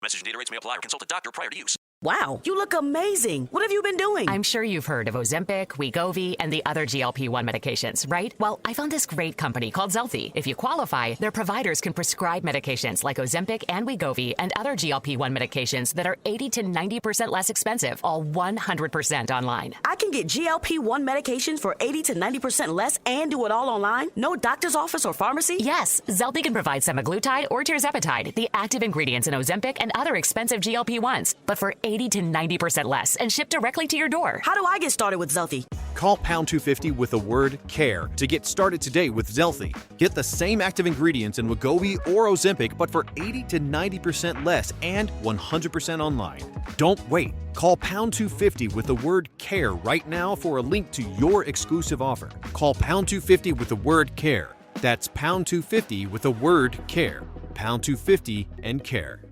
Message and data rates may apply or consult a doctor prior to use. Wow, you look amazing. What have you been doing? I'm sure you've heard of Ozempic, Wegovy, and the other GLP-1 medications, right? Well, I found this great company called Zelfie. If you qualify, their providers can prescribe medications like Ozempic and Wegovy and other GLP-1 medications that are 80 to 90% less expensive, all 100% online. I can get GLP-1 medications for 80 to 90% less and do it all online? No doctor's office or pharmacy? Yes, Zelfie can provide semaglutide or tirzepatide, the active ingredients in Ozempic and other expensive GLP-1s, but for 80 to 90% less and shipped directly to your door. How do I get started with Zelfie? Call pound 250 with the word CARE to get started today with Zelfie. Get the same active ingredients in Wegovy or Ozempic, but for 80 to 90% less and 100% online. Don't wait. Call pound 250 with the word CARE right now for a link to your exclusive offer. Call pound 250 with the word CARE. That's pound 250 with the word CARE. Pound 250 and CARE.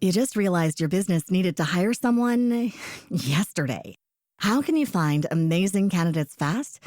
You just realized your business needed to hire someone yesterday. How can you find amazing candidates fast?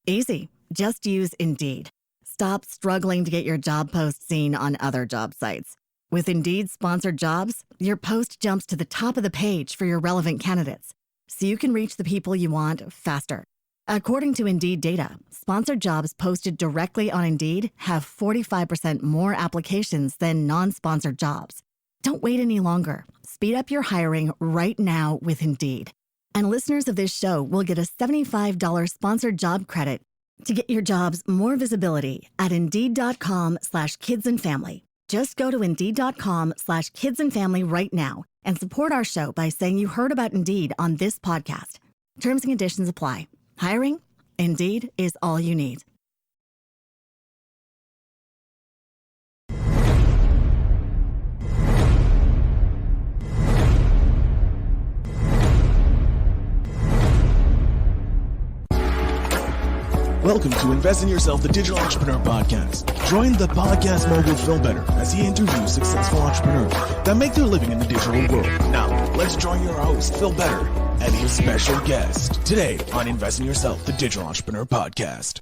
Easy. Just use Indeed. Stop struggling to get your job post seen on other job sites. With Indeed sponsored jobs, your post jumps to the top of the page for your relevant candidates, so you can reach the people you want faster. According to Indeed data, sponsored jobs posted directly on Indeed have 45% more applications than non-sponsored jobs. Don't wait any longer. Speed up your hiring right now with Indeed. And listeners of this show will get a $75 sponsored job credit to get your jobs more visibility at Indeed.com/kidsandfamily. Just go to Indeed.com/kidsandfamily right now and support our show by saying you heard about Indeed on this podcast. Terms and conditions apply. Hiring? Indeed is all you need. Welcome to Invest in Yourself, the Digital Entrepreneur Podcast. Join the Podcast Mogul Phil Better as he interviews successful entrepreneurs that make their living in the digital world. Now, let's join your host, Phil Better, and his special guest today on Invest in Yourself, the Digital Entrepreneur Podcast.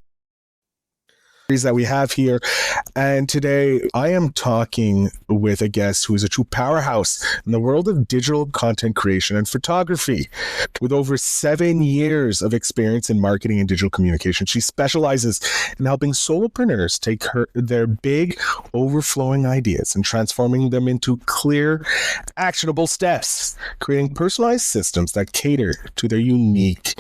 That we have here, and today I am talking with a guest who is a true powerhouse in the world of digital content creation and photography. With over 7 years of experience in marketing and digital communication, she specializes in helping solopreneurs take their big overflowing ideas and transforming them into clear, actionable steps, creating personalized systems that cater to their unique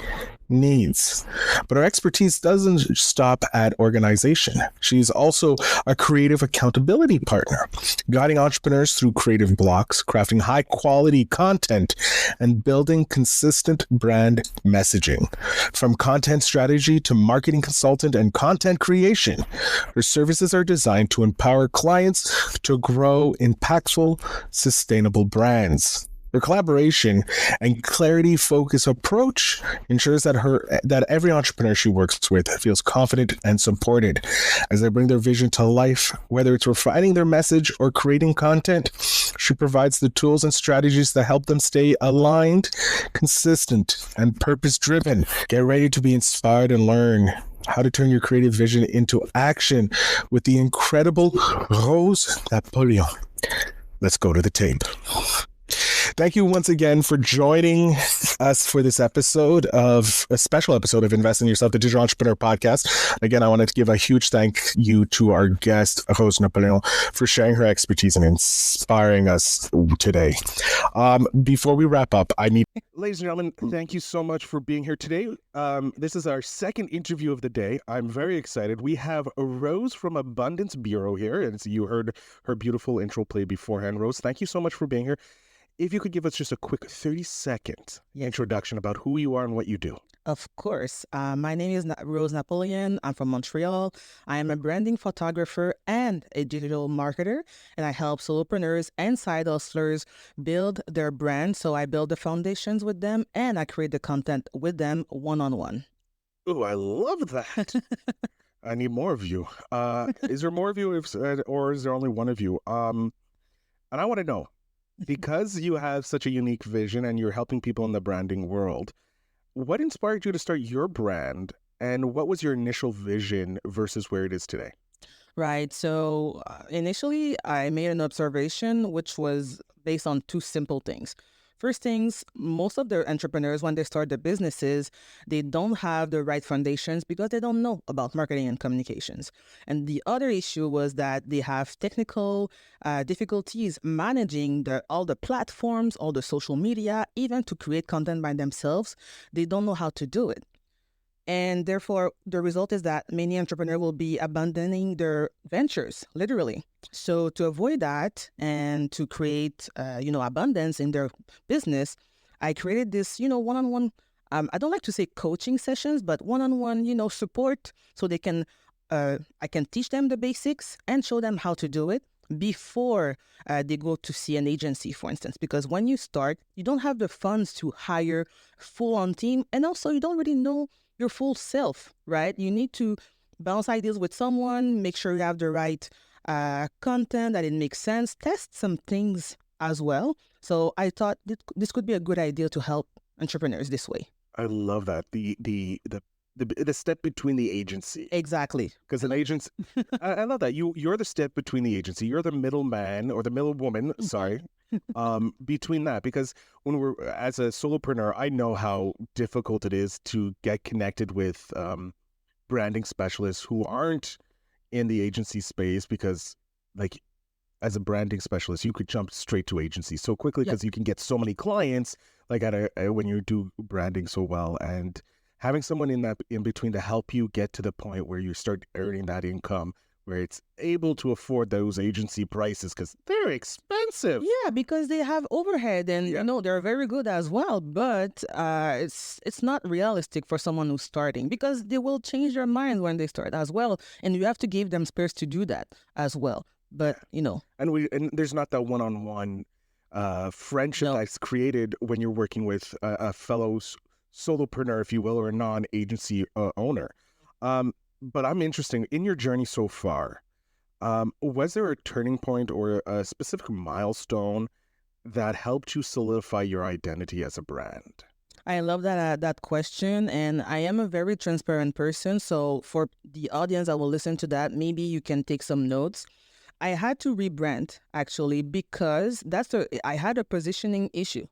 needs. But her expertise doesn't stop at organization. She's also a creative accountability partner, guiding entrepreneurs through creative blocks, crafting high quality content, and building consistent brand messaging. From content strategy to marketing consultant and content creation, her services are designed to empower clients to grow impactful, sustainable brands. Her collaboration and clarity-focused approach ensures that every entrepreneur she works with feels confident and supported as they bring their vision to life. Whether it's refining their message or creating content, she provides the tools and strategies that help them stay aligned, consistent, and purpose-driven. Get ready to be inspired and learn how to turn your creative vision into action with the incredible Rose Nopolen. Let's go to the tape. Thank you once again for joining us for this episode of a special episode of Invest in Yourself, the Digital Entrepreneur Podcast. Again, I wanted to give a huge thank you to our guest, Rose Nopolen, for sharing her expertise and inspiring us today. Before we wrap up, Ladies and gentlemen, thank you so much for being here today. This is our second interview of the day. I'm very excited. We have Rose from Abundance Bureau here, and so you heard her beautiful intro play beforehand. Rose, thank you so much for being here. If you could give us just a quick 30-second introduction about who you are and what you do. Of course. My name is Rose Nopolen. I'm from Montreal. I am a branding photographer and a digital marketer, and I help solopreneurs and side hustlers build their brand. So I build the foundations with them, and I create the content with them one-on-one. Oh, I love that. I need more of you. Is there more of you, or is there only one of you? And I want to know, because you have such a unique vision and you're helping people in the branding world, what inspired you to start your brand, and what was your initial vision versus where it is today? Right. So initially, I made an observation, which was based on two simple things. First things, most of the entrepreneurs, when they start their businesses, they don't have the right foundations because they don't know about marketing and communications. And the other issue was that they have technical difficulties managing all the platforms, all the social media, even to create content by themselves. They don't know how to do it. And therefore, the result is that many entrepreneurs will be abandoning their ventures, literally. So to avoid that and to create, abundance in their business, I created this, one-on-one, I don't like to say coaching sessions, but one-on-one, support so they can, I can teach them the basics and show them how to do it before they go to see an agency, for instance. Because when you start, you don't have the funds to hire full-on team. And also, you don't really know your full self, right? You need to bounce ideas with someone, make sure you have the right content, that it makes sense, test some things as well. So I thought this could be a good idea to help entrepreneurs this way. I love that. The step between the agency. Exactly. Because an agent, I love that. You're the step between the agency. You're the middleman or the middlewoman, sorry, between that. Because when as a solopreneur, I know how difficult it is to get connected with branding specialists who aren't in the agency space, because like as a branding specialist, you could jump straight to agency so quickly because you can get so many clients like when you do branding so well. And having someone in between to help you get to the point where you start earning that income, where it's able to afford those agency prices, because they're expensive. Yeah, because they have overhead and, they're very good as well. But it's not realistic for someone who's starting, because they will change their mind when they start as well. And you have to give them space to do that as well. But, And there's not that one-on-one friendship that's created when you're working with a fellow solopreneur, if you will, or a non-agency owner. But I'm interested in your journey so far. Was there a turning point or a specific milestone that helped you solidify your identity as a brand? I love that question, and I am a very transparent person. So for the audience that will listen to that, maybe you can take some notes. I had to rebrand, actually, because I had a positioning issue.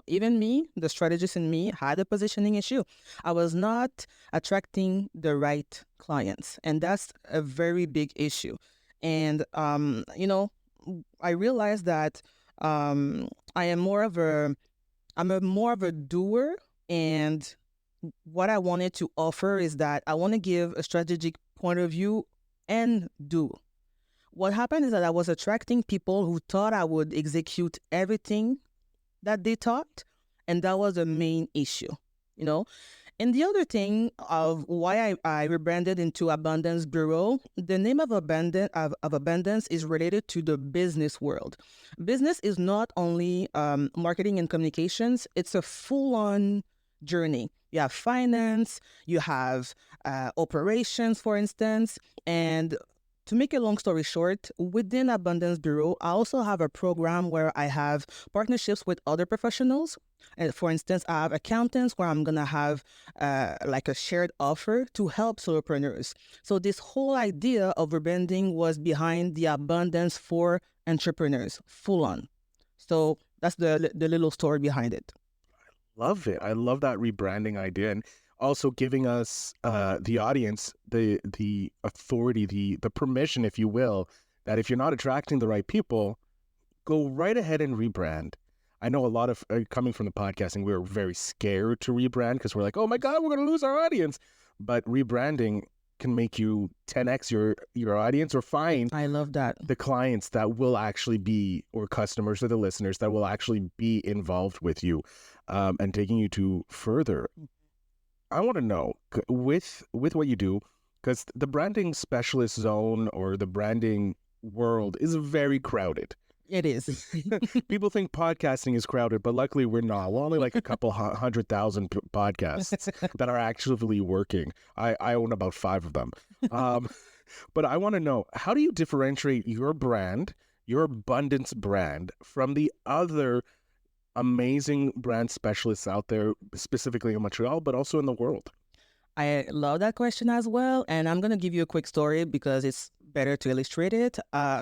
Even me, the strategist in me, had a positioning issue. I was not attracting the right clients, and that's a very big issue. And, I realized that I'm more of a doer, and what I wanted to offer is that I want to give a strategic point of view and do. What happened is that I was attracting people who thought I would execute everything that they taught, and that was the main issue, And the other thing of why I rebranded into Abundance Bureau, the name of abundance is related to the business world. Business is not only marketing and communications, it's a full-on journey. You have finance, you have operations, for instance, and to make a long story short, within Abundance Bureau, I also have a program where I have partnerships with other professionals. And for instance, I have accountants where I'm going to have like a shared offer to help solopreneurs. So this whole idea of rebranding was behind the abundance for entrepreneurs, full on. So that's the little story behind it. Love it. I love that rebranding idea. And also giving us the audience the authority, the permission, if you will, that if you're not attracting the right people, go right ahead and rebrand. I know a lot of coming from the podcasting, we're very scared to rebrand because we're like, oh my God, we're going to lose our audience. But rebranding can make you 10x your audience, or find I love that the clients that will actually be, or customers or the listeners that will actually be involved with you and taking you to further. I want to know, with what you do, because the branding specialist zone or the branding world is very crowded. It is. People think podcasting is crowded, but luckily we're not. We're only like a couple 100,000 podcasts that are actively working. I own about 5 of them. But I want to know, how do you differentiate your brand, your abundance brand, from the other amazing brand specialists out there, specifically in Montreal, but also in the world? I love that question as well. And I'm going to give you a quick story because it's better to illustrate it.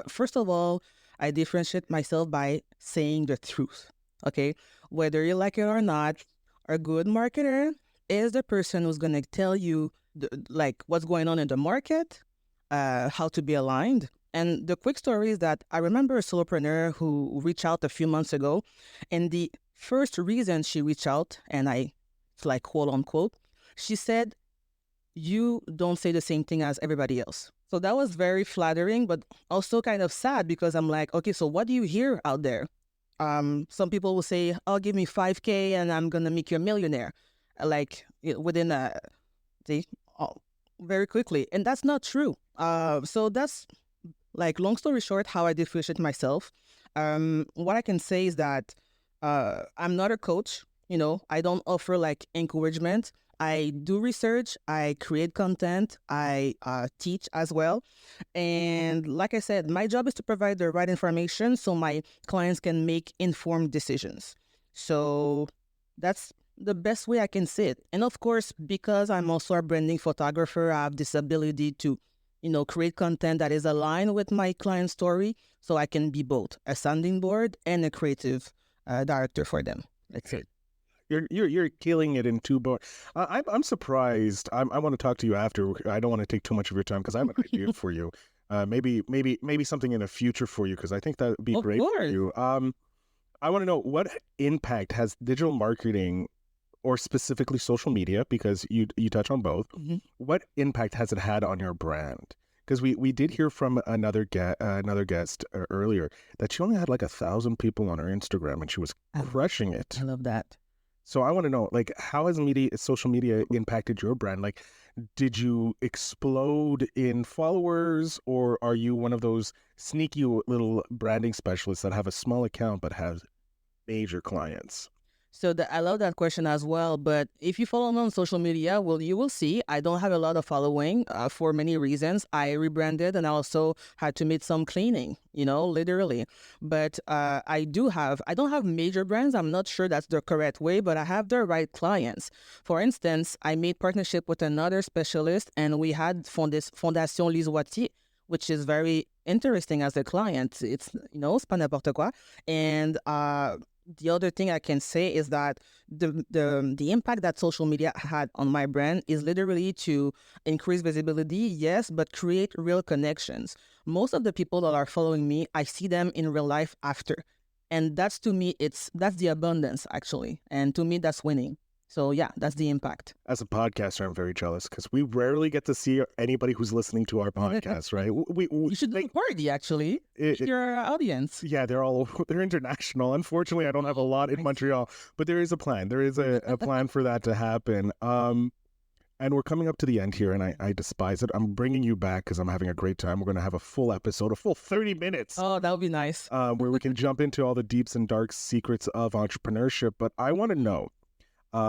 First of all, I differentiate myself by saying the truth. Okay, whether you like it or not, a good marketer is the person who's gonna tell you like what's going on in the market, how to be aligned. And the quick story is that I remember a solopreneur who reached out a few months ago, and the first reason she reached out, and it's like quote unquote, she said, "You don't say the same thing as everybody else." So that was very flattering, but also kind of sad because I'm like, okay, so what do you hear out there? Some people will say, "Oh, give me 5K and I'm gonna make you a millionaire," like within very quickly, and that's not true. So that's like, long story short, how I differentiate myself. What I can say is that I'm not a coach. I don't offer like encouragement. I do research, I create content, I teach as well. And like I said, my job is to provide the right information so my clients can make informed decisions. So that's the best way I can say it. And of course, because I'm also a branding photographer, I have this ability to create content that is aligned with my client story, so I can be both a sounding board and a creative director for them. That's it. You're killing it in two boards. I'm surprised. I want to talk to you after. I don't want to take too much of your time because I have an idea for you. Maybe something in the future for you, because I think that would be great for you. I want to know, what impact has digital marketing, or specifically social media, because you touch on both, what impact has it had on your brand? Because we did hear from another guest earlier that she only had like 1,000 people on her Instagram and she was crushing it. I love that. So I want to know, like, how has social media impacted your brand? Like, did you explode in followers, or are you one of those sneaky little branding specialists that have a small account but has major clients? So I love that question as well. But if you follow me on social media, well, you will see I don't have a lot of following for many reasons. I rebranded and I also had to make some cleaning, literally. But I don't have major brands. I'm not sure that's the correct way, but I have the right clients. For instance, I made partnership with another specialist, and we had Fondation Lisoitier, which is very interesting as a client. It's, c'est pas n'importe quoi. And the other thing I can say is that the impact that social media had on my brand is literally to increase visibility, yes, but create real connections. Most of the people that are following me, I see them in real life after. And that's, to me, that's the abundance, actually. And to me, that's winning. So yeah, that's the impact. As a podcaster, I'm very jealous because we rarely get to see anybody who's listening to our podcast, right? You should do a party, actually. Your audience. Yeah, they're international. Unfortunately, I don't have a lot in Montreal, but there is a plan. There is a plan for that to happen. And we're coming up to the end here, and I despise it. I'm bringing you back because I'm having a great time. We're going to have a full episode, a full 30 minutes. Oh, that would be nice. Where we can jump into all the deeps and dark secrets of entrepreneurship. But I want to know,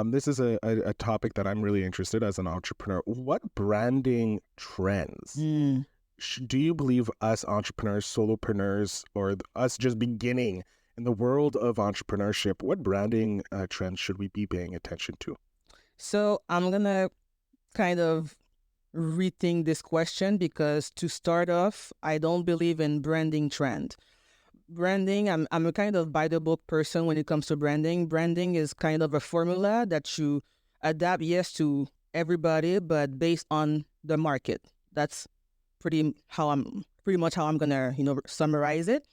this is a topic that I'm really interested in as an entrepreneur. What branding trends do you believe us entrepreneurs, solopreneurs, or us just beginning in the world of entrepreneurship, what branding trends should we be paying attention to? So I'm going to kind of rethink this question, because to start off, I don't believe in branding trend. Branding, I'm a kind of by the book person when it comes to branding. Branding is kind of a formula that you adapt, yes, to everybody, but based on the market. That's pretty much how I'm gonna summarize it.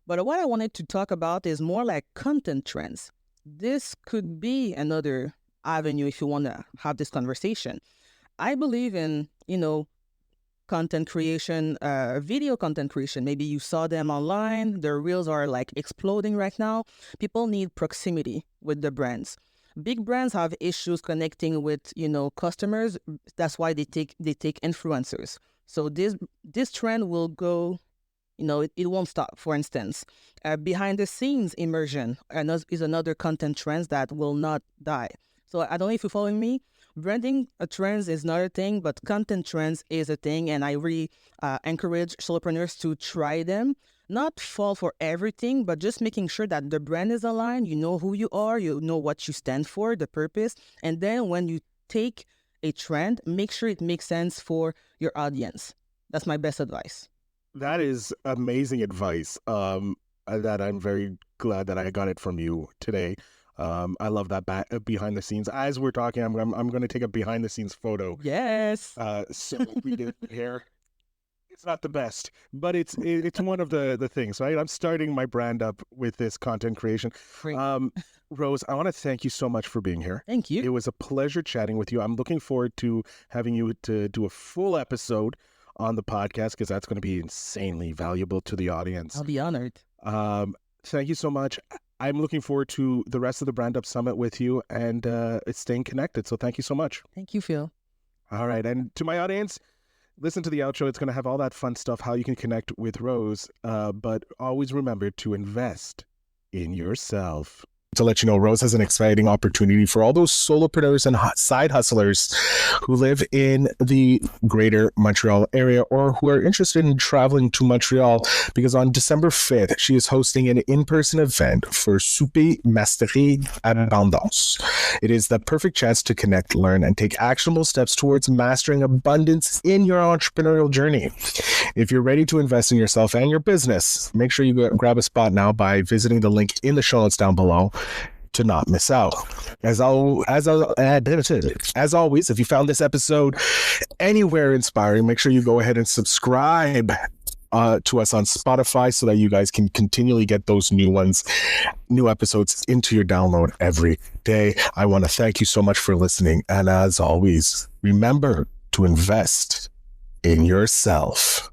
But what I wanted to talk about is more like content trends. This could be another avenue if you want to have this conversation. I believe in content creation, video content creation. Maybe you saw them online. Their reels are like exploding right now. People need proximity with the brands. Big brands have issues connecting with customers. That's why they take influencers. So this trend will go. It won't stop. For instance, behind the scenes immersion is another content trend that will not die. So I don't know if you're following me. Branding trends is another thing, but content trends is a thing, and I really encourage solopreneurs to try them. Not fall for everything, but just making sure that the brand is aligned. You know who you are, you know what you stand for, the purpose, and then when you take a trend, make sure it makes sense for your audience. That's my best advice. That is amazing advice. That I'm very glad that I got it from you today. I love that behind the scenes. As we're talking, I'm going to take a behind the scenes photo. Yes. So we did hair. It's not the best, but it's one of the things, right? I'm starting my brand up with this content creation. Great. Rose, I want to thank you so much for being here. Thank you. It was a pleasure chatting with you. I'm looking forward to having you to do a full episode on the podcast because that's going to be insanely valuable to the audience. I'll be honored. Thank you so much. I'm looking forward to the rest of the Brand Up Summit with you and staying connected. So thank you so much. Thank you, Phil. All right. And to my audience, listen to the outro. It's going to have all that fun stuff, how you can connect with Rose. But always remember to invest in yourself. To let you know, Rose has an exciting opportunity for all those solopreneurs and side hustlers who live in the greater Montreal area or who are interested in traveling to Montreal, because on December 5th, she is hosting an in-person event for Souper Mastery Abondance. It is the perfect chance to connect, learn, and take actionable steps towards mastering abundance in your entrepreneurial journey. If you're ready to invest in yourself and your business, make sure you grab a spot now by visiting the link in the show notes down below to not miss out. As always, if you found this episode anywhere inspiring, make sure you go ahead and subscribe to us on Spotify so that you guys can continually get those new episodes into your download every day. I want to thank you so much for listening. And as always, remember to invest in yourself.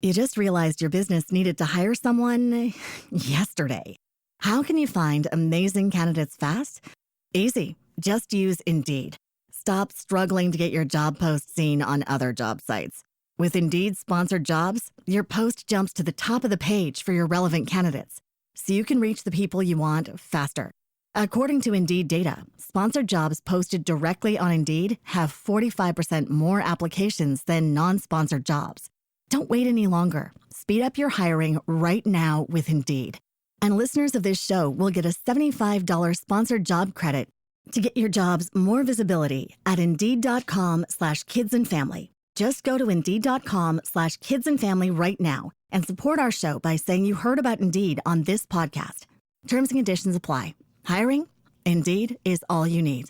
You just realized your business needed to hire someone yesterday. How can you find amazing candidates fast? Easy. Just use Indeed. Stop struggling to get your job post seen on other job sites. With Indeed sponsored jobs, your post jumps to the top of the page for your relevant candidates, so you can reach the people you want faster. According to Indeed data, sponsored jobs posted directly on Indeed have 45% more applications than non-sponsored jobs. Don't wait any longer. Speed up your hiring right now with Indeed. And listeners of this show will get a $75 sponsored job credit to get your jobs more visibility at Indeed.com/kidsandfamily. Just go to Indeed.com/kidsandfamily right now and support our show by saying you heard about Indeed on this podcast. Terms and conditions apply. Hiring? Indeed is all you need.